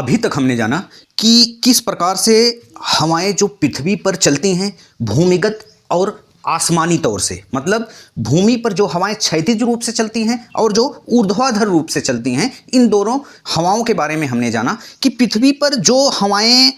अभी तक हमने जाना कि किस प्रकार से हवाएं जो पृथ्वी पर चलती हैं भूमिगत और आसमानी तौर से, मतलब भूमि पर जो हवाएं क्षैतिज रूप से चलती हैं और जो ऊर्ध्वाधर रूप से चलती हैं, इन दोनों हवाओं के बारे में हमने जाना कि पृथ्वी पर जो हवाएं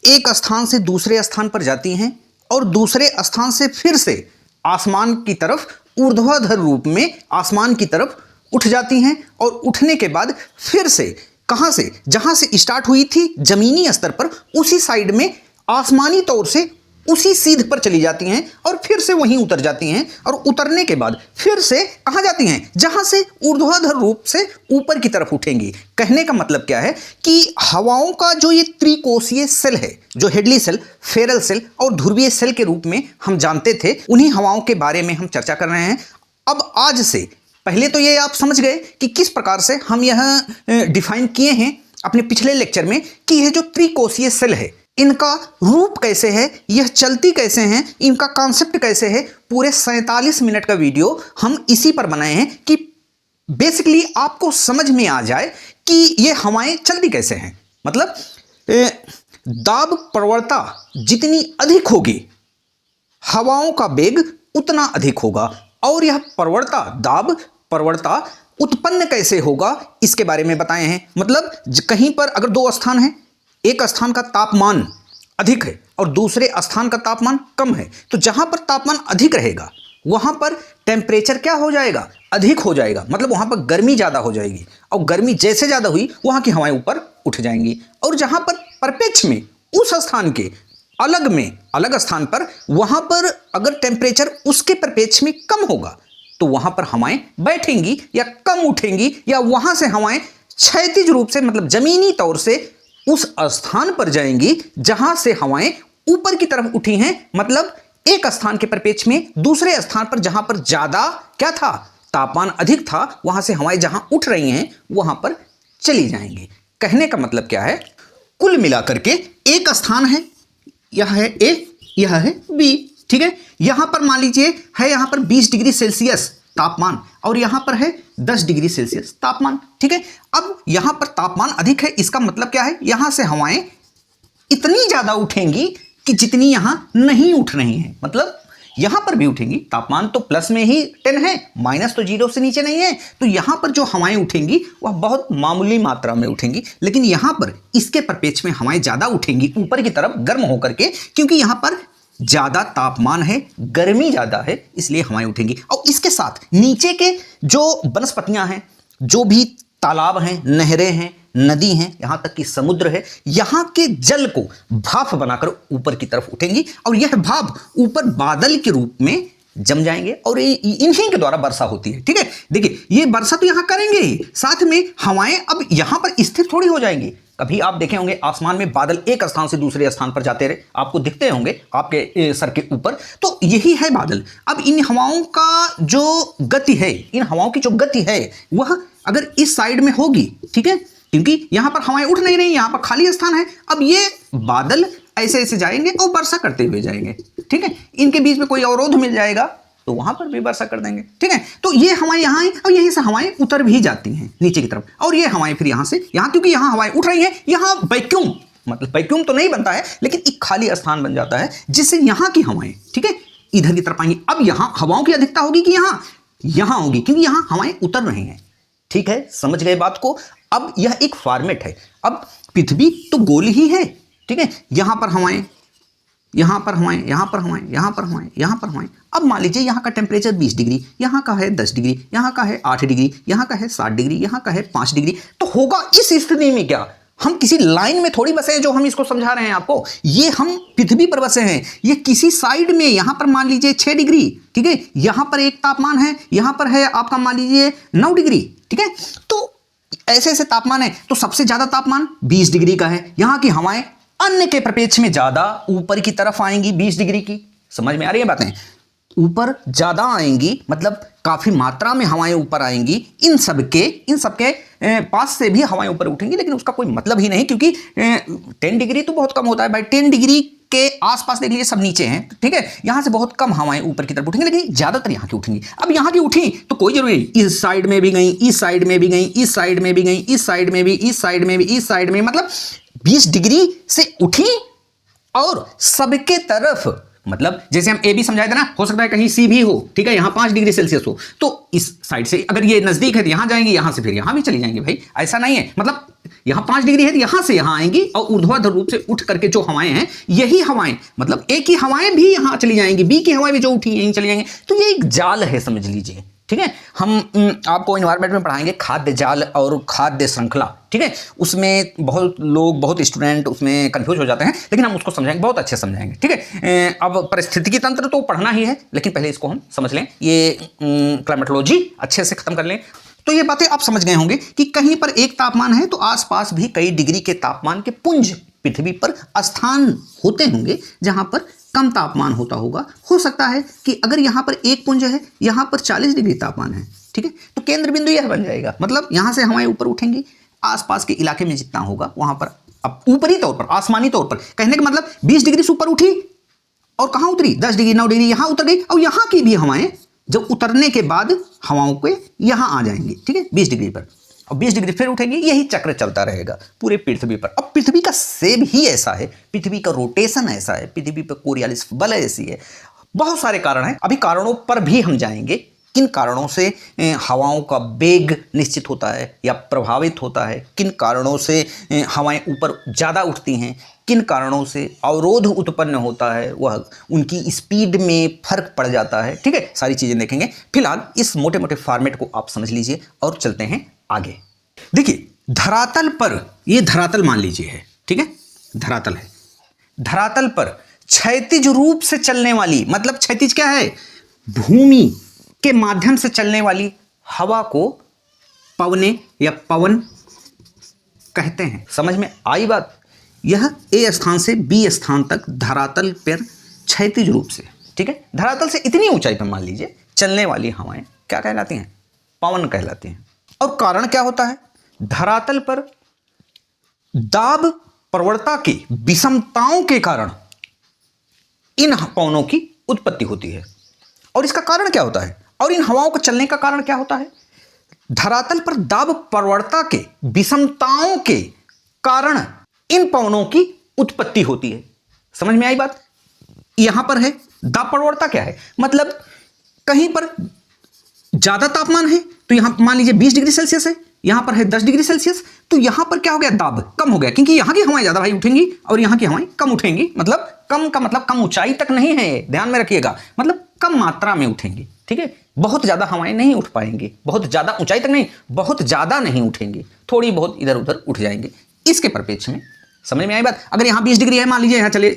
एक स्थान से दूसरे स्थान पर जाती हैं और दूसरे स्थान से फिर से आसमान की तरफ ऊर्ध्वाधर रूप में आसमान की तरफ उठ जाती हैं और उठने के बाद फिर से कहां से, जहां से स्टार्ट हुई थी जमीनी स्तर पर, उसी साइड में आसमानी तौर से उसी सीध पर चली जाती हैं और फिर से वहीं उतर जाती हैं और उतरने के बाद फिर से कहां जाती हैं, जहां से ऊर्ध्वाधर रूप से ऊपर की तरफ उठेंगी। कहने का मतलब क्या है कि हवाओं का जो ये त्रिकोशीय सेल है, जो हेडली सेल, फेरल सेल और ध्रुवीय सेल के रूप में हम जानते थे, उन्हीं हवाओं के बारे में हम चर्चा कर रहे हैं। अब आज से पहले तो ये आप समझ गए कि किस प्रकार से हम यह डिफाइन किए हैं अपने पिछले लेक्चर में कि यह जो त्रिकोशीय सेल है इनका रूप कैसे है, यह चलती कैसे हैं, इनका कॉन्सेप्ट कैसे है। पूरे 47 मिनट का वीडियो हम इसी पर बनाए हैं कि बेसिकली आपको समझ में आ जाए कि ये हवाएं चलती कैसे हैं। मतलब दाब प्रवणता जितनी अधिक होगी हवाओं का वेग उतना अधिक होगा, और यह प्रवणता, दाब प्रवणता उत्पन्न कैसे होगा इसके बारे में बताए हैं। मतलब कहीं पर अगर दो स्थान हैं, एक स्थान का तापमान अधिक है और दूसरे स्थान का तापमान कम है, तो जहां पर तापमान अधिक रहेगा वहां पर टेम्परेचर क्या हो जाएगा, अधिक हो जाएगा। मतलब वहां पर गर्मी ज्यादा हो जाएगी और गर्मी जैसे ज्यादा हुई वहां की हवाएं ऊपर उठ जाएंगी। और जहां पर परिप्रेक्ष्य में उस स्थान के अलग स्थान पर, वहां पर अगर टेम्परेचर उसके परिप्रेक्ष्य में कम होगा तो वहां पर हवाएं बैठेंगी या कम उठेंगी, या वहां से हवाएं क्षैतिज रूप से, मतलब जमीनी तौर से उस स्थान पर जाएंगी जहां से हवाएं ऊपर की तरफ उठी हैं। मतलब एक स्थान के परिप्रेक्ष्य में दूसरे स्थान पर जहां पर ज्यादा क्या था, तापमान अधिक था, वहां से हवाएं जहां उठ रही हैं वहां पर चली जाएंगी। कहने का मतलब क्या है, कुल मिलाकर के एक स्थान है, यह है ए, यह है बी, ठीक है। यहां पर मान लीजिए है यहां पर 20 डिग्री सेल्सियस तापमान और यहां पर है 10 डिग्री सेल्सियस तापमान, ठीक है। अब यहां पर तापमान अधिक है, इसका मतलब क्या है, यहां से हवाएं इतनी ज्यादा उठेंगी कि जितनी यहां नहीं उठ रही हैं। मतलब यहां पर भी उठेंगी, तापमान तो प्लस में ही 10 है, माइनस तो 0 से नीचे नहीं है, तो यहां पर जो हवाएं उठेंगी वह बहुत मामूली मात्रा में उठेंगी। लेकिन यहां पर इसके परिप्रेक्ष्य में हवाएं ज्यादा उठेंगी ऊपर की तरफ गर्म होकर के, क्योंकि यहां पर ज्यादा तापमान है, गर्मी ज्यादा है, इसलिए हवाएं उठेंगी। और इसके साथ नीचे के जो वनस्पतियां हैं, जो भी तालाब हैं, नहरें हैं, नदी हैं, यहां तक कि समुद्र है, यहां के जल को भाप बनाकर ऊपर की तरफ उठेंगी और यह भाप ऊपर बादल के रूप में जम जाएंगे और इन्हीं के द्वारा वर्षा होती है, ठीक है। देखिए ये वर्षा तो यहां करेंगे ही, साथ में हवाएं अब यहां पर स्थिर थोड़ी हो जाएंगी। कभी आप देखे होंगे आसमान में बादल एक स्थान से दूसरे स्थान पर जाते रहे, आपको दिखते होंगे आपके सर के ऊपर, तो यही है बादल। अब इन हवाओं का जो गति है, इन हवाओं की जो गति है वह अगर इस साइड में होगी, ठीक है, क्योंकि यहां पर हवाएं उठ नहीं रही, यहां पर खाली स्थान है। अब ये बादल ऐसे ऐसे जाएंगे और वर्षा करते हुए जाएंगे, ठीक है। इनके बीच में कोई अवरोध मिल जाएगा तो वहां पर भी वर्षा कर देंगे, ठीक है। तो ये हवाएं यहां आई और यहीं से हवाएं उतर भी जाती हैं नीचे की तरफ, और ये हवाएं फिर यहां से यहां, क्योंकि यहां हवाएं उठ रही हैं, यहां वैक्यूम, मतलब वैक्यूम तो नहीं बनता है लेकिन एक खाली स्थान बन जाता है जिससे यहां की हवाएं, ठीक है, इधर की तरफ आएंगी। अब यहां हवाओं की अधिकता होगी कि यहां होगी, क्योंकि यहां हवाएं उतर रही हैं, ठीक है। समझ गए बात को। अब यह एक फॉर्मेट है। अब पृथ्वी तो गोल ही है, ठीक है। यहां पर हवाएं, यहां पर हवाएं, यहां पर हवाएं, यहां पर हवाएं, यहां पर हवाएं। अब मान लीजिए यहां का टेम्परेचर 20 डिग्री, यहां का है 10 डिग्री, यहां का है 8 डिग्री, यहां का है 7 डिग्री, यहां का है 5 डिग्री, तो होगा इस स्थिति में क्या, हम किसी लाइन में थोड़ी बसे हैं जो हम इसको समझा रहे हैं आपको, ये हम पृथ्वी पर बसे हैं। ये किसी साइड में, यहां पर मान लीजिए 6 डिग्री, ठीक है, यहां पर एक तापमान है, यहां पर है आपका मान लीजिए 9 डिग्री, ठीक है। तो ऐसे ऐसे तापमान है, तो सबसे ज्यादा तापमान 20 डिग्री का है, यहां की हवाएं अन्य के परिप्रेक्ष्य में ज्यादा ऊपर की तरफ आएंगी 20 डिग्री की। समझ में आ रही है बातें, ऊपर ज्यादा आएंगी, मतलब काफी मात्रा में हवाएं ऊपर आएंगी। इन सबके पास से भी हवाएं ऊपर उठेंगी, लेकिन उसका कोई मतलब ही नहीं, क्योंकि 10 डिग्री तो बहुत कम होता है भाई। 10 डिग्री के आसपास देख लीजिए सब नीचे हैं, ठीक है, यहां से बहुत कम हवाएं ऊपर की तरफ उठेंगी, लेकिन ज्यादातर यहां की उठेंगी। अब यहां की उठी तो कोई जरूरी नहीं, इस साइड में भी गई, इस साइड में भी गई, इस साइड में भी गई, इस साइड में भी, इस साइड में भी, इस साइड में, मतलब 20 डिग्री से उठी और सबके तरफ, मतलब जैसे हम ए बी समझाए थे ना, हो सकता है कहीं सी भी हो, ठीक है, यहां 5 डिग्री सेल्सियस हो, तो इस साइड से अगर ये नजदीक है तो यहां जाएंगे, यहां से फिर यहां भी चली जाएंगे भाई, ऐसा नहीं है, मतलब यहां 5 डिग्री है तो यहां से यहां आएंगी और ऊर्ध्वाधर रूप से उठ करके जो हवाएं हैं, यही हवाएं, मतलब ए की हवाएं भी यहां चली जाएंगी, बी की हवाएं भी जो उठी यहीं चली जाएंगी। तो ये एक जाल है समझ लीजिए, ठीक है। हम आपको एनवायरमेंट में पढ़ाएंगे खाद्य जाल और खाद्य श्रृंखला, ठीक है, उसमें बहुत लोग, बहुत स्टूडेंट उसमें कंफ्यूज हो जाते हैं, लेकिन हम उसको समझाएंगे, बहुत अच्छे समझाएंगे, ठीक है। अब पारिस्थितिकी तंत्र तो पढ़ना ही है, लेकिन पहले इसको हम समझ लें, ये क्लाइमेटोलॉजी अच्छे से खत्म कर लें। तो ये बातें आप समझ गए होंगे कि कहीं पर एक तापमान है तो आसपास भी कई डिग्री के तापमान के पुंज पृथ्वी पर स्थान होते होंगे जहां पर कम तापमान होता होगा। हो सकता है कि अगर यहां पर एक पुंज है, यहां पर 40 डिग्री तापमान है, ठीक है, तो केंद्र बिंदु यह बन जाएगा, मतलब यहां से हवाएं ऊपर उठेंगी, आसपास के इलाके में जितना होगा वहां पर, अब ऊपरी तौर पर, आसमानी तौर पर कहने का मतलब 20 डिग्री से ऊपर उठी और कहां उतरी, 10 डिग्री 9 डिग्री यहां उतर गई, और यहां की भी हवाएं जब उतरने के बाद हवाओं के यहां आ जाएंगी, ठीक है, 20 डिग्री पर, और 20 डिग्री फिर उठेंगे, यही चक्र चलता रहेगा पूरे पृथ्वी पर। अब पृथ्वी का सेब ही ऐसा है, पृथ्वी का रोटेशन ऐसा है, पृथ्वी पर कोरियोलिस बल ऐसी है, बहुत सारे कारण हैं, अभी कारणों पर भी हम जाएंगे, किन कारणों से हवाओं का वेग निश्चित होता है या प्रभावित होता है, किन कारणों से हवाएं ऊपर ज़्यादा उठती हैं, किन कारणों से अवरोध उत्पन्न होता है, वह उनकी स्पीड में फर्क पड़ जाता है, ठीक है, सारी चीज़ें देखेंगे। फिलहाल इस मोटे मोटे फॉर्मेट को आप समझ लीजिए और चलते हैं आगे। देखिए धरातल पर, ये धरातल मान लीजिए है, ठीक है, धरातल है, धरातल पर क्षैतिज रूप से चलने वाली, मतलब क्षैतिज क्या है, भूमि के माध्यम से चलने वाली हवा को पवने या पवन कहते हैं। समझ में आई बात? यह ए स्थान से बी स्थान तक धरातल पर क्षैतिज रूप से, ठीक है, धरातल से इतनी ऊंचाई पर मान लीजिए चलने वाली हवाएं क्या कहलाती हैं, पवन कहलाती हैं। और कारण क्या होता है, धरातल पर दाब प्रवणता की विषमताओं के कारण इन पवनों की उत्पत्ति होती है। और इसका कारण क्या होता है, और इन हवाओं को चलने का कारण क्या होता है, धरातल पर दाब प्रवणता के विषमताओं के कारण इन पवनों की उत्पत्ति होती है। समझ में आई बात? यहां पर है दाब प्रवणता क्या है, मतलब कहीं पर ज्यादा तापमान है तो यहां मान लीजिए 20 डिग्री सेल्सियस है, यहां पर है 10 डिग्री सेल्सियस, तो यहां पर क्या हो गया, दाब कम हो गया, क्योंकि यहां की हवाएं ज्यादा भाई उठेंगी और यहां की हवाएं कम उठेंगी। मतलब कम का मतलब कम ऊंचाई तक नहीं है, ध्यान में रखिएगा, मतलब कम मात्रा में उठेंगी, ठीक है, बहुत ज्यादा हवाएं नहीं उठ पाएंगी, बहुत ज्यादा ऊंचाई तक नहीं, बहुत ज्यादा नहीं उठेंगी, थोड़ी बहुत इधर उधर उठ जाएंगे। इसके परिप्रेक्ष्य में समझ में आई बात? अगर यहां 20 डिग्री है, मान लीजिए यहां चले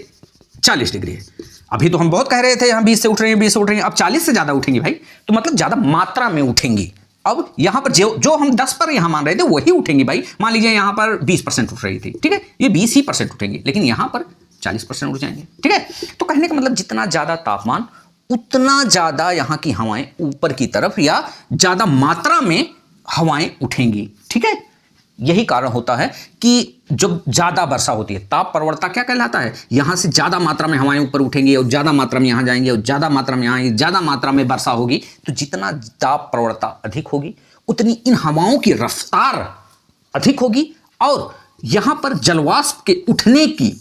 40 डिग्री है, अभी तो हम बहुत कह रहे थे यहां 20 से उठ रहे हैं, 20 से उठ रहे हैं, अब 40 से ज्यादा उठेंगी भाई, तो मतलब ज्यादा मात्रा में उठेंगी। अब यहां पर जो हम 10 पर यहां मान रहे थे वही उठेंगी भाई, मान लीजिए यहां पर 20% उठ रही थी, ठीक है, ये 20 ही % उठेंगी, लेकिन यहां पर 40% उठ जाएंगे, ठीक है। तो कहने का मतलब जितना ज्यादा तापमान उतना ज्यादा यहां की हवाएं ऊपर की तरफ या ज्यादा मात्रा में हवाएं उठेंगी, ठीक है। यही कारण होता है कि जब ज्यादा वर्षा होती है, ताप प्रवणता क्या कहलाता है, यहां से ज्यादा मात्रा में हवाएं ऊपर उठेंगी और ज्यादा मात्रा में यहां जाएंगे और ज्यादा मात्रा में यहां, ज्यादा मात्रा में वर्षा होगी, तो जितना ताप प्रवणता अधिक होगी उतनी इन हवाओं की रफ्तार अधिक होगी और यहां पर जलवाष्प के उठने की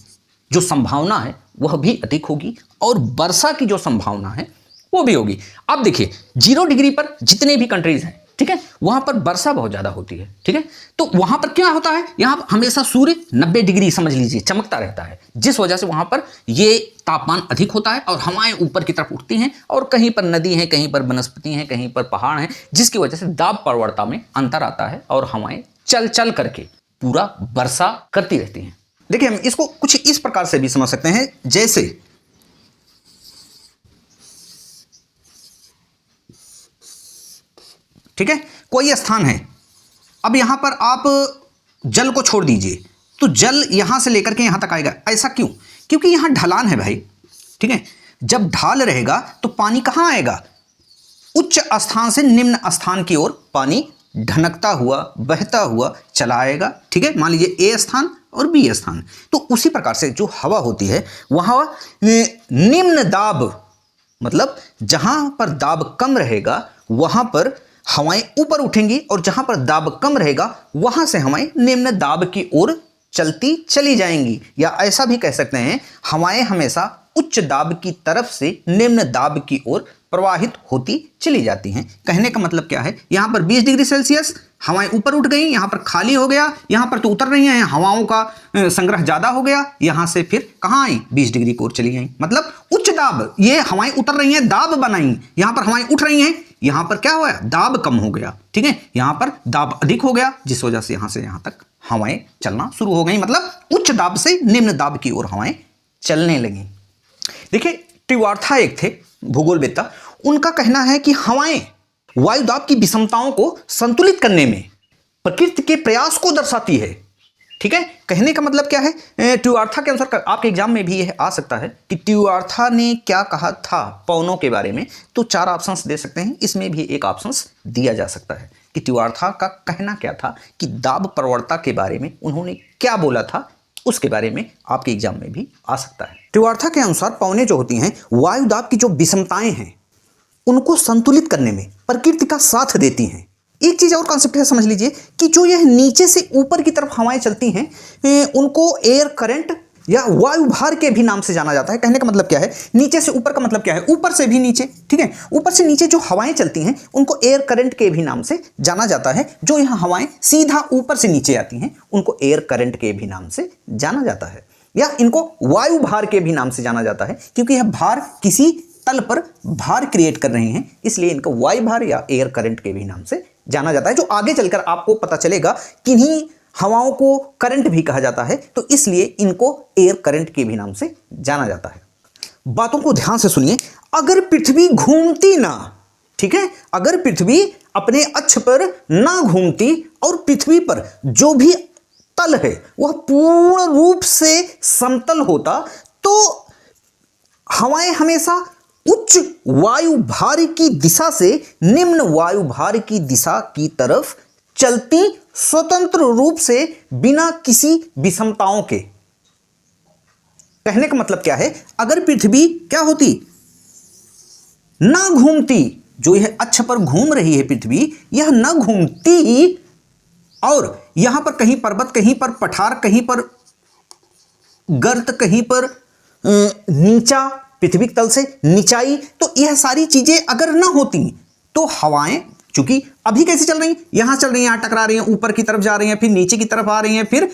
जो संभावना है वह भी अधिक होगी और वर्षा की जो संभावना है वो भी होगी। अब देखिए 0 डिग्री पर जितने भी कंट्रीज हैं, ठीक है, वहां पर वर्षा बहुत ज्यादा होती है, ठीक है, तो वहां पर क्या होता है, यहां पर हमेशा सूर्य 90 डिग्री समझ लीजिए चमकता रहता है, जिस वजह से वहां पर ये तापमान अधिक होता है और हवाएं ऊपर की तरफ उठती हैं और कहीं पर नदी है, कहीं पर वनस्पति है, कहीं पर पहाड़ है, जिसकी वजह से दाब प्रवणता में अंतर आता है और हवाएं चल चल करके पूरा वर्षा करती रहती हैं। देखिए हम इसको कुछ इस प्रकार से भी समझ सकते हैं, जैसे ठीक है, कोई स्थान है, अब यहां पर आप जल को छोड़ दीजिए तो जल यहां से लेकर के यहां तक आएगा। ऐसा क्यों? क्योंकि यहां ढलान है भाई, ठीक है, जब ढाल रहेगा तो पानी कहां आएगा, उच्च स्थान से निम्न स्थान की ओर पानी ढनकता हुआ, बहता हुआ चला आएगा। ठीक है, मान लीजिए ए स्थान और बी स्थान। तो उसी प्रकार से जो हवा होती है वहाँ निम्न दाब, मतलब जहाँ पर दाब कम रहेगा वहाँ पर हवाएं ऊपर उठेंगी और जहाँ पर दाब कम रहेगा वहाँ से हवाएं निम्न दाब की ओर चलती चली जाएंगी। या ऐसा भी कह सकते हैं, हवाएं हमेशा उच्च दाब की तरफ से निम्न दाब की ओर प्रवाहित होती चली जाती हैं। कहने का मतलब क्या है, यहाँ पर 20 डिग्री सेल्सियस हवाएं ऊपर उठ गई, यहाँ पर खाली हो गया, यहाँ पर तो उतर रही हैं, हवाओं का संग्रह ज़्यादा हो गया, यहाँ से फिर कहाँ आई, 20 डिग्री की ओर चली गई। मतलब उच्च दाब, ये हवाएं उतर रही हैं, दाब बनाई, यहाँ पर हवाएं उठ रही हैं, यहाँ पर क्या हुआ, दाब कम हो गया। ठीक है, यहाँ पर दाब अधिक हो गया, जिस वजह से यहाँ तक हवाएं चलना शुरू हो गई। मतलब उच्च दाब से निम्न दाब की ओर हवाएं चलने लगी। देखिए, ट्रिवार्था एक थे भूगोलवेत्ता, उनका कहना है कि हवाएं वायुदाब की विषमताओं को संतुलित करने में प्रकृति के प्रयास को दर्शाती है। ठीक है, कहने का मतलब क्या है, ट्रिवार्था के अनुसार आपके एग्जाम में भी यह आ सकता है कि ट्रिवार्था ने क्या कहा था पवनों के बारे में। तो 4 ऑप्शंस दे सकते हैं, इसमें भी एक ऑप्शंस दिया जा सकता है कि ट्रिवार्था का कहना क्या था, कि दाब प्रवणता के बारे में उन्होंने क्या बोला था, उसके बारे में आपके एग्जाम में भी आ सकता है। ट्रिवार्था के अनुसार पवनें जो होती हैं वायुदाब की जो विषमताएं हैं उनको संतुलित करने में प्रकृति का साथ देती हैं। एक चीज और कॉन्सेप्ट है, समझ लीजिए कि जो यह नीचे से ऊपर की तरफ हवाएं चलती हैं उनको एयर करंट या वायु भार के भी नाम से जाना जाता है। कहने का मतलब क्या है, नीचे से ऊपर का मतलब क्या है, ऊपर से भी नीचे। ठीक है, ऊपर से नीचे जो हवाएं चलती हैं उनको एयर करंट के भी नाम से जाना जाता है। जो यहाँ हवाएं सीधा ऊपर से नीचे आती हैं उनको एयर करंट के भी नाम से जाना जाता है, या इनको वायु भार के भी नाम से जाना जाता है, क्योंकि यह भार किसी तल पर भार क्रिएट कर रहे हैं, इसलिए इनको वायु भार या एयर करंट के भी नाम से जाना जाता है। जो आगे चलकर आपको पता चलेगा किन्हीं हवाओं को करंट भी कहा जाता है, तो इसलिए इनको एयर करंट के भी नाम से जाना जाता है। बातों को ध्यान से सुनिए, अगर पृथ्वी घूमती ना, ठीक है, अगर पृथ्वी अपने अक्ष पर ना घूमती और पृथ्वी पर जो भी तल है वह पूर्ण रूप से समतल होता, तो हवाएं हमेशा उच्च वायु भार की दिशा से निम्न वायु भार की दिशा की तरफ चलती स्वतंत्र रूप से बिना किसी विषमताओं के। कहने का मतलब क्या है, अगर पृथ्वी क्या होती, ना घूमती, जो यह अक्ष पर घूम रही है पृथ्वी, यह ना घूमती और यहां पर कहीं पर्वत, कहीं पर पठार, कहीं पर गर्त, कहीं पर नीचा, पृथ्वी तल से निचाई, तो यह सारी चीजें अगर ना होती तो हवाएं, चूंकि अभी कैसे चल रही हैं, यहां चल रही हैं, यहां टकरा रही हैं, ऊपर की तरफ जा रही हैं, फिर नीचे की तरफ आ रही हैं, फिर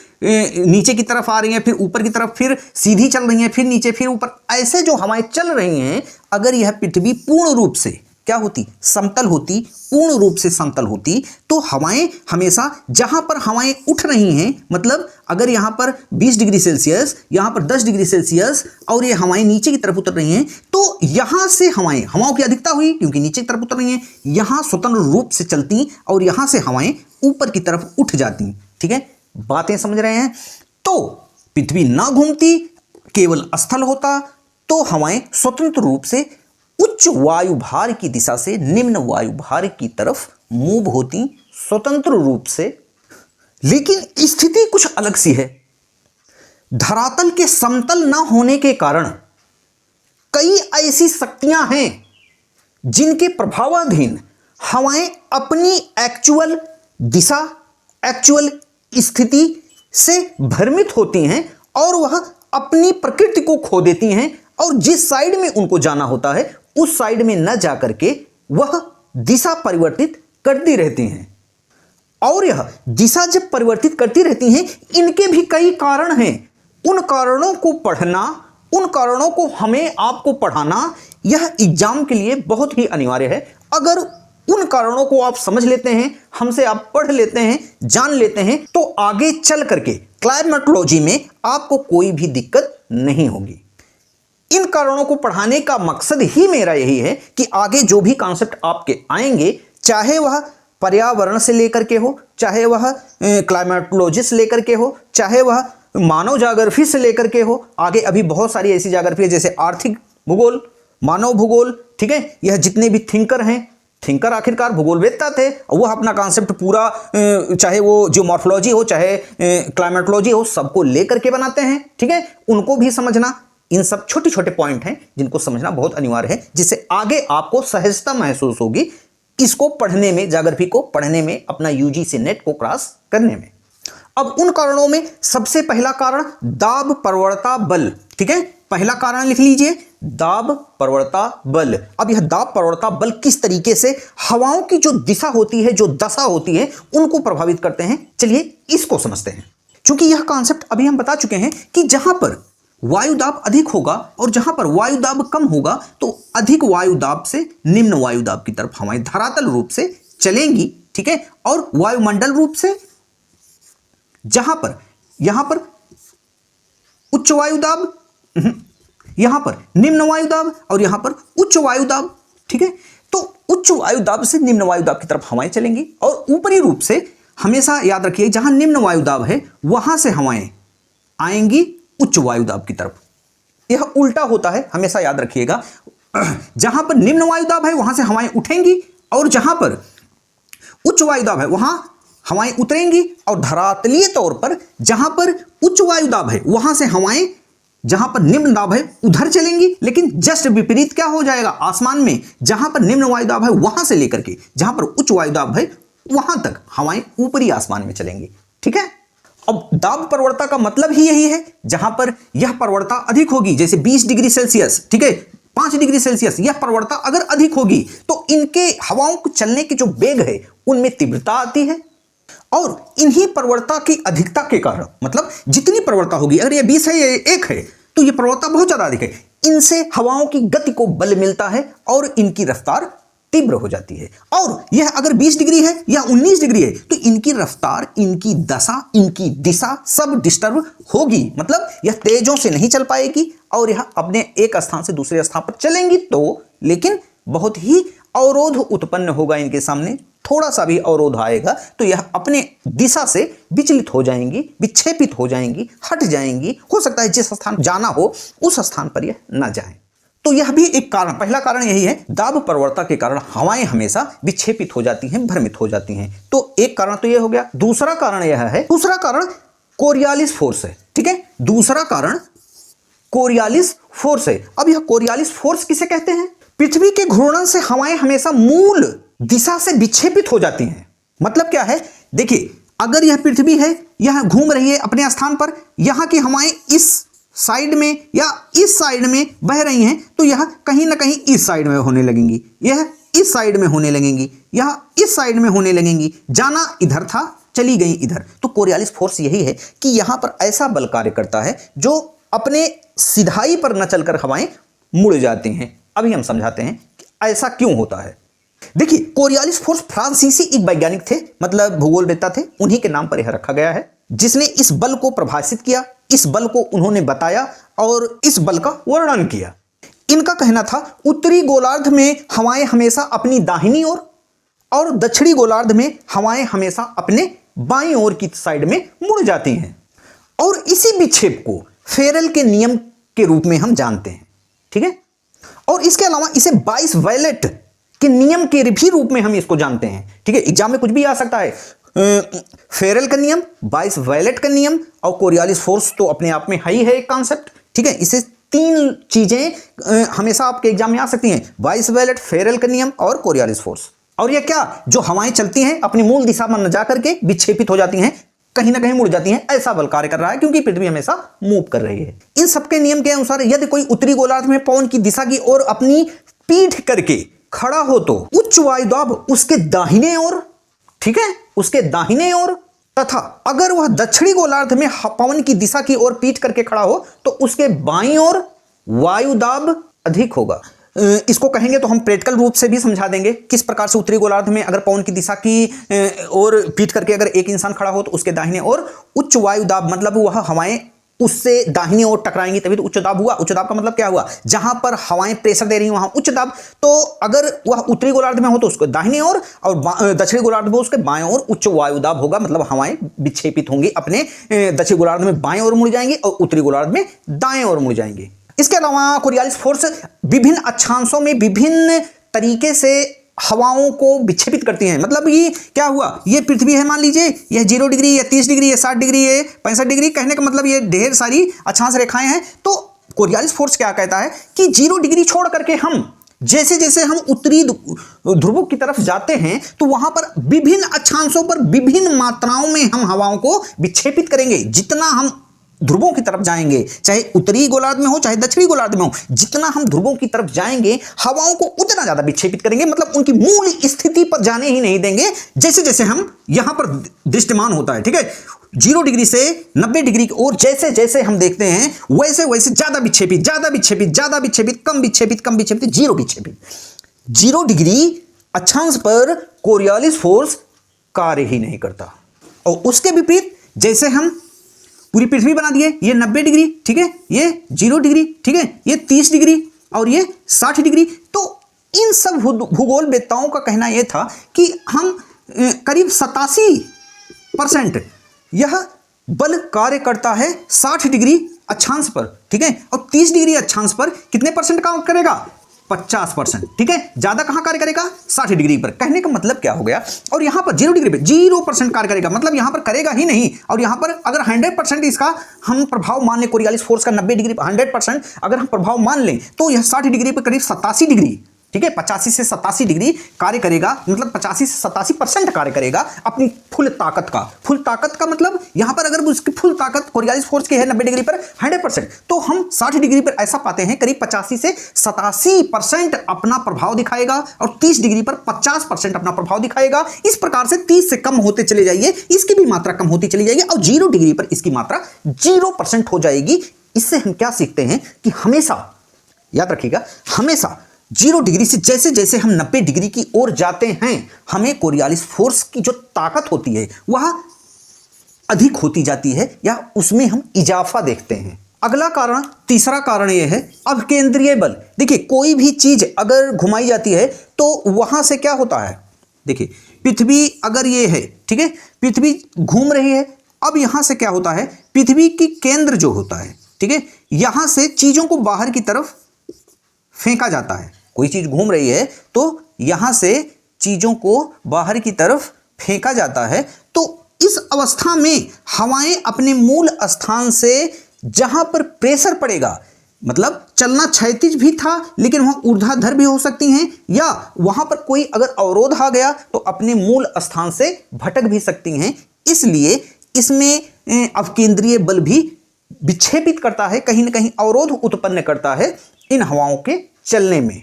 नीचे की तरफ आ रही हैं, फिर ऊपर की तरफ, फिर सीधी चल रही हैं, फिर नीचे, फिर ऊपर, ऐसे जो हवाएं चल रही हैं, अगर यह पृथ्वी पूर्ण रूप से क्या होती, समतल होती, पूर्ण रूप से समतल होती, तो हवाएं हमेशा जहां पर हवाएं उठ रही हैं, मतलब अगर यहां पर 20 डिग्री सेल्सियस, यहां पर 10 डिग्री सेल्सियस और ये हवाएं नीचे की तरफ उतर रही हैं, तो यहां से हवाओं की अधिकता हुई क्योंकि नीचे की तरफ उतर रही हैं, यहां स्वतंत्र रूप से चलती और यहां से हवाएं ऊपर की तरफ उठ जाती। ठीक है, बातें समझ रहे हैं। तो पृथ्वी ना घूमती, केवल स्थल होता, तो हवाएं स्वतंत्र रूप से उच्च वायु भार की दिशा से निम्न वायु भार की तरफ मूव होती स्वतंत्र रूप से। लेकिन स्थिति कुछ अलग सी है। धरातल के समतल न होने के कारण कई ऐसी शक्तियां हैं जिनके प्रभावाधीन हवाएं अपनी एक्चुअल दिशा, एक्चुअल स्थिति से भ्रमित होती हैं और वह अपनी प्रकृति को खो देती हैं, और जिस साइड में उनको जाना होता है उस साइड में न जाकर के वह दिशा परिवर्तित करती रहती हैं। और यह दिशा जब परिवर्तित करती रहती हैं, इनके भी कई कारण हैं। उन कारणों को पढ़ना, उन कारणों को हमें आपको पढ़ाना, यह एग्जाम के लिए बहुत ही अनिवार्य है। अगर उन कारणों को आप समझ लेते हैं, हमसे आप पढ़ लेते हैं, जान लेते हैं, तो आगे चल करके क्लाइमेटोलॉजी में आपको कोई भी दिक्कत नहीं होगी। इन कारणों को पढ़ाने का मकसद ही मेरा यही है कि आगे जो भी कॉन्सेप्ट आपके आएंगे, चाहे वह पर्यावरण से लेकर के हो, चाहे वह क्लाइमेटोलॉजी से लेकर के हो, चाहे वह मानव ज्योग्राफी से लेकर के हो, आगे अभी बहुत सारी ऐसी ज्योग्राफी है जैसे आर्थिक भूगोल, मानव भूगोल, ठीक है, यह जितने भी थिंकर हैं, थिंकर आखिरकार भूगोलवेत्ता थे, वह अपना कॉन्सेप्ट पूरा चाहे वो जियोमॉर्फोलॉजी हो चाहे क्लाइमेटोलॉजी हो सबको लेकर के बनाते हैं। ठीक है, उनको भी समझना, इन सब छोटे छोटे पॉइंट हैं जिनको समझना बहुत अनिवार्य है, जिससे आगे आपको सहजता महसूस होगी इसको पढ़ने में, ज्योग्राफी को पढ़ने में, अपना यूजीसी नेट को क्रॉस करने में। अब उन कारणों में सबसे पहला कारण दाब प्रवणता बल। ठीक है, पहला कारण लिख लीजिए, दाब प्रवणता बल। अब यह दाब प्रवणता बल किस तरीके से हवाओं की जो दिशा होती है, जो दशा होती है, उनको प्रभावित करते हैं, चलिए इसको समझते हैं। क्योंकि यह कॉन्सेप्ट अभी हम बता चुके हैं कि जहां पर वायुदाब अधिक होगा और जहां पर वायुदाब कम होगा तो अधिक वायुदाब से निम्न वायुदाब की तरफ हवाएं धरातल रूप से चलेंगी। ठीक है, और वायुमंडल रूप से जहां पर यहां पर उच्च वायुदाब, यहां पर निम्न वायुदाब और यहां पर उच्च वायुदाब। ठीक है, तो उच्च वायुदाब से निम्न वायुदाब की तरफ हवाएं चलेंगी और ऊपरी रूप से हमेशा याद रखिए जहां निम्न वायुदाब है वहां से हवाएं आएंगी उच्च वायुदाब की तरफ। यह उल्टा होता है, हमेशा याद रखिएगा। जहां पर निम्न वायुदाब है वहां से हवाएं उठेंगी और जहां पर उच्च वायुदाब है वहां हवाएं उतरेंगी और धरातलीय तौर पर जहां पर उच्च वायुदाब है वहां से हवाएं जहां पर निम्न दाब है उधर चलेंगी। लेकिन जस्ट विपरीत क्या हो जाएगा, आसमान में जहां पर निम्न वायुदाब है वहां से लेकर के जहां पर उच्च वायुदाब है वहां तक हवाएं ऊपरी आसमान में चलेंगी। ठीक है, अब दाब प्रवणता का मतलब ही यही है, जहां पर यह प्रवणता अधिक होगी, जैसे 20 डिग्री सेल्सियस, ठीक है, 5 डिग्री सेल्सियस, यह प्रवणता अगर अधिक होगी तो इनके हवाओं को चलने की जो वेग है उनमें तीव्रता आती है। और इन्हीं प्रवणता की अधिकता के कारण, मतलब जितनी प्रवणता होगी, अगर यह 20 है या 1 है तो यह प्रवणता बहुत ज्यादा अधिक है, इनसे हवाओं की गति को बल मिलता है और इनकी रफ्तार तीव्र हो जाती है। और यह अगर 20 डिग्री है या 19 डिग्री है तो इनकी रफ्तार, इनकी दशा, इनकी दिशा सब डिस्टर्ब होगी, मतलब यह तेजों से नहीं चल पाएगी और यह अपने एक स्थान से दूसरे स्थान पर चलेंगी तो, लेकिन बहुत ही अवरोध उत्पन्न होगा इनके सामने, थोड़ा सा भी अवरोध आएगा तो यह अपने दिशा से विचलित हो जाएंगी, विक्षेपित हो जाएंगी, हट जाएंगी। हो सकता है जिस स्थान जाना हो उस स्थान पर यह न जाए। तो यह भी एक कारण, पहला कारण यही है, दाब प्रवणता के कारण हवाएं हमेशा विक्षेपित हो जाती हैं, भ्रमित हो जाती हैं। तो एक कारण तो यह हो गया। दूसरा कारण यह है, दूसरा कारण कोरियालिस फोर्स है। ठीक है, दूसरा कारण कोरियालिस फोर्स है। अब यह कोरियालिस फोर्स किसे कहते हैं? पृथ्वी के घूर्णन से हवाएं हमेशा मूल दिशा से विक्षेपित हो जाती हैं। मतलब क्या है, देखिए, अगर यह पृथ्वी है, यह घूम रही है अपने स्थान पर, यहां की हवाएं इस साइड में या इस साइड में बह रही हैं तो यह कहीं ना कहीं इस साइड में होने लगेंगी, यह इस साइड में होने लगेंगी, यह इस साइड में होने लगेंगी, जाना इधर था चली गई इधर। तो कोरियालिस फोर्स यही है कि यहां पर ऐसा बल कार्य करता है जो अपने सिधाई पर न चलकर हवाएं मुड़ जाती हैं। अभी हम समझाते हैं कि ऐसा क्यों होता है। देखिए, कोरियालिस फोर्स फ्रांसीसी एक वैज्ञानिक थे, मतलब भूगोलवेत्ता थे, उन्हीं के नाम पर यह रखा गया है, जिसने इस बल को परिभाषित किया, इस बल को उन्होंने बताया और इस बल का वर्णन किया। इनका कहना था उत्तरी गोलार्ध में हवाएं हमेशा अपनी दाहिनी ओर और दक्षिणी गोलार्ध में हवाएं हमेशा अपने बाईं ओर की साइड में मुड़ जाती हैं और इसी विक्षेप को फेरेल के नियम के रूप में हम जानते हैं। ठीक है, और इसके अलावा इसे बाइस वैलेट के नियम के भी रूप में हम इसको जानते हैं। ठीक है, एग्जाम में कुछ भी आ सकता है, फेरेल का नियम, बाइस वैलेट का नियम और कोरियालिस फोर्स तो अपने आप में है ही है एक कॉन्सेप्ट। ठीक है, इसे तीन चीजें हमेशा आपके एग्जाम में आ सकती हैं, बाइस वैलेट, फेरेल का नियम और कोरियालिस फोर्स। और ये क्या, जो हवाएं चलती हैं अपनी मूल दिशा में न जाकर के विक्षेपित हो जाती हैं, कहीं ना कहीं मुड़ जाती हैं, ऐसा बल कार्य कर रहा है क्योंकि पृथ्वी हमेशा मूव कर रही है। इन सबके नियम के अनुसार यदि कोई उत्तरी गोलार्ध में पवन की दिशा की ओर अपनी पीठ करके खड़ा हो तो उच्च वायुदाब उसके दाहिने ओर, ठीक है, उसके दाहिने ओर, तथा अगर वह दक्षिणी गोलार्ध में पवन की दिशा की ओर पीठ करके खड़ा हो तो उसके बाईं ओर वायुदाब अधिक होगा। इसको कहेंगे तो हम प्रैक्टिकल रूप से भी समझा देंगे किस प्रकार से उत्तरी गोलार्ध में अगर पवन की दिशा की ओर पीठ करके अगर एक इंसान खड़ा हो तो उसके दाहिने ओर उच्च वायुदाब, मतलब वह हवाएं उससे दाहिनी ओर टकराएंगी, तभी तो उच्च दाब हुआ। उच्च दाब का मतलब क्या हुआ, जहां पर हवाएं प्रेशर दे रही हैं वहां उच्च दाब। तो अगर वह उत्तरी गोलार्ध में हो तो उसको दाहिनी ओर और दक्षिणी गोलार्ध में उसके बाएं ओर उच्च वायुदाब होगा, मतलब हवाएं विक्षेपित होंगी, अपने दक्षिणी गोलार्ध में बाएं ओर मुड़ जाएंगी और उत्तरी गोलार्ध में दाएं ओर मुड़ जाएंगी। इसके अलावा कोरियालिस फोर्स विभिन्न अक्षांशों में विभिन्न तरीके से हवाओं को विक्षेपित करती हैं। मतलब ये क्या हुआ, ये पृथ्वी है मान लीजिए, यह 0 डिग्री, यह 30 डिग्री, यह 60 डिग्री, यह 65 डिग्री, कहने का मतलब ये ढेर सारी अक्षांश रेखाएं हैं। तो कोरियालिस फोर्स क्या कहता है कि 0 डिग्री छोड़ करके हम जैसे जैसे हम उत्तरी ध्रुवों की तरफ जाते हैं तो वहां पर विभिन्न अक्षांशों पर विभिन्न मात्राओं में हम हवाओं को विक्षेपित करेंगे। जितना हम ध्रुवों की तरफ जाएंगे, चाहे उत्तरी गोलार्ध में हो चाहे दक्षिणी गोलार्ध में हो, जितना हम ध्रुवों की तरफ जाएंगे हवाओं को उतना ज्यादा विक्षेपित करेंगे। मतलब उनकी मूल स्थिति पर जाने ही नहीं देंगे जैसे जैसे हम यहां पर दृश्यमान होता है। ठीक है, 0 डिग्री से 90 डिग्री की ओर जैसे जैसे हम देखते हैं वैसे वैसे ज्यादा विक्षेपित, ज्यादा विक्षेपित, ज्यादा विक्षेपित, कम विक्षेपित, कम विक्षेपित, 0 विक्षेपित। 0 डिग्री अक्षांश पर कोरियालिस फोर्स कार्य ही नहीं करता। और उसके विपरीत जैसे हम पूरी पृथ्वी बना दिए, ये 90 डिग्री, ठीक है, ये 0 डिग्री, ठीक है, ये 30 डिग्री और ये 60 डिग्री। तो इन सब भूगोल वेत्ताओं का कहना यह था कि हम करीब 87% यह बल कार्य करता है 60 डिग्री अक्षांश पर, ठीक है, और 30 डिग्री अक्षांश पर कितने परसेंट काम करेगा, 50%, ठीक है। ज्यादा कहां कार्य करेगा, 60 डिग्री पर। कहने का मतलब क्या हो गया, और यहां पर 0 डिग्री पे 0% कार्य करेगा, मतलब यहां पर करेगा ही नहीं। और यहां पर अगर 100% इसका हम प्रभाव मान लें, कोरियालिस फोर्स का 90 डिग्री 100% अगर हम प्रभाव मान लें तो यह 60 डिग्री पर करीब 87 डिग्री, ठीक है, 85 से 87 डिग्री कार्य करेगा। मतलब 85 से 87% कार्य करेगा अपनी फुल ताकत का। फुल ताकत का मतलब यहां पर अगर उसकी फुल ताकत कोरियालिस फोर्स की है 90 डिग्री पर 100%, तो हम 60 डिग्री पर ऐसा पाते हैं करीब 85 से 87% अपना प्रभाव दिखाएगा और 30 डिग्री पर 50% अपना प्रभाव दिखाएगा। इस प्रकार से 30 से कम होते चले जाइए, इसकी भी मात्रा कम होती चली जाएगी और 0 डिग्री पर इसकी मात्रा 0% हो जाएगी। इससे हम क्या सीखते हैं कि हमेशा याद रखिएगा, हमेशा 0 डिग्री से जैसे जैसे हम 90 डिग्री की ओर जाते हैं हमें कोरियालिस फोर्स की जो ताकत होती है वह अधिक होती जाती है या उसमें हम इजाफा देखते हैं। अगला कारण, तीसरा कारण यह है अभिकेंद्रीय बल। देखिए, कोई भी चीज अगर घुमाई जाती है तो वहां से क्या होता है, देखिए पृथ्वी अगर ये है, ठीक है, पृथ्वी घूम रही है, अब यहां से क्या होता है, पृथ्वी की केंद्र जो होता है, ठीक है, यहां से चीजों को बाहर की तरफ फेंका जाता है। कोई चीज घूम रही है तो यहां से चीजों को बाहर की तरफ फेंका जाता है। तो इस अवस्था में हवाएं अपने मूल स्थान से जहां पर प्रेशर पड़ेगा, मतलब चलना क्षैतिज भी था लेकिन वहां ऊर्ध्वाधर भी हो सकती हैं, या वहां पर कोई अगर अवरोध आ गया तो अपने मूल स्थान से भटक भी सकती हैं। इसलिए इसमें अवकेंद्रीय बल भी विक्षेपित करता है, कहीं ना कहीं अवरोध उत्पन्न करता है इन हवाओं के चलने में।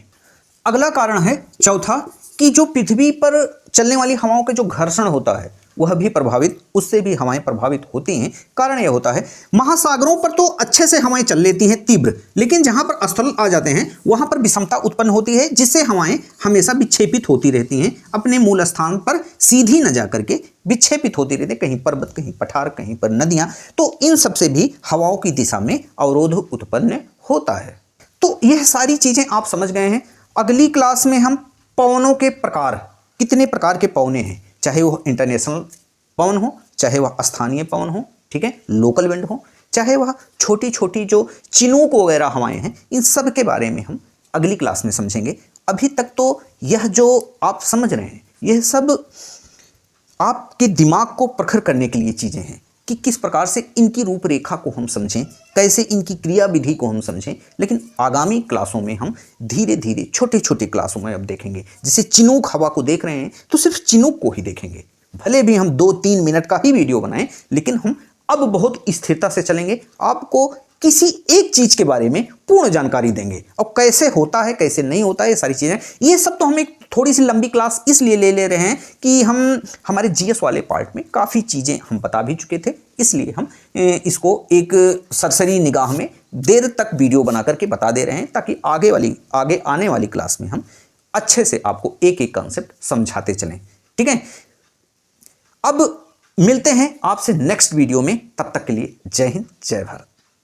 अगला कारण है चौथा कि जो पृथ्वी पर चलने वाली हवाओं के जो घर्षण होता है वह भी प्रभावित, उससे भी हवाएं प्रभावित होती हैं। कारण यह होता है महासागरों पर तो अच्छे से हवाएं चल लेती हैं तीव्र, लेकिन जहां पर स्थल आ जाते हैं वहां पर विषमता उत्पन्न होती है जिससे हवाएं हमेशा विक्षेपित होती रहती हैं, अपने मूल स्थान पर सीधी न जा करके विक्षेपित होती रहती है, कहीं पर्वत, कहीं पठार, कहीं पर नदियां। तो इन सब से भी हवाओं की दिशा में अवरोध उत्पन्न होता है। तो यह सारी चीजें आप समझ गए हैं। अगली क्लास में हम पवनों के प्रकार, कितने प्रकार के पवने हैं, चाहे वह इंटरनेशनल पवन हो, चाहे वह स्थानीय पवन हो, ठीक है, लोकल विंड हो, चाहे वह छोटी छोटी जो चिनूक वगैरह हवाएं हैं, इन सब के बारे में हम अगली क्लास में समझेंगे। अभी तक तो यह जो आप समझ रहे हैं यह सब आपके दिमाग को प्रखर करने के लिए चीज़ें हैं कि किस प्रकार से इनकी रूपरेखा को हम समझें, कैसे इनकी क्रिया विधि को हम समझें। लेकिन आगामी क्लासों में हम धीरे धीरे छोटे छोटे क्लासों में अब देखेंगे। जैसे चिनूक हवा को देख रहे हैं तो सिर्फ चिनूक को ही देखेंगे, भले भी हम 2-3 मिनट का ही वीडियो बनाएं, लेकिन हम अब बहुत स्थिरता से चलेंगे। आपको किसी एक चीज के बारे में पूर्ण जानकारी देंगे और कैसे होता है कैसे नहीं होता है ये सारी चीजें। ये सब तो हम एक थोड़ी सी लंबी क्लास इसलिए ले रहे हैं कि हम हमारे जीएस वाले पार्ट में काफ़ी चीज़ें हम बता भी चुके थे, इसलिए हम इसको एक सरसरी निगाह में देर तक वीडियो बना करके बता दे रहे हैं ताकि आगे आने वाली क्लास में हम अच्छे से आपको एक एक कॉन्सेप्ट समझाते चलें। ठीक है, अब मिलते हैं आपसे नेक्स्ट वीडियो में, तब तक के लिए जय हिंद, जय भारत।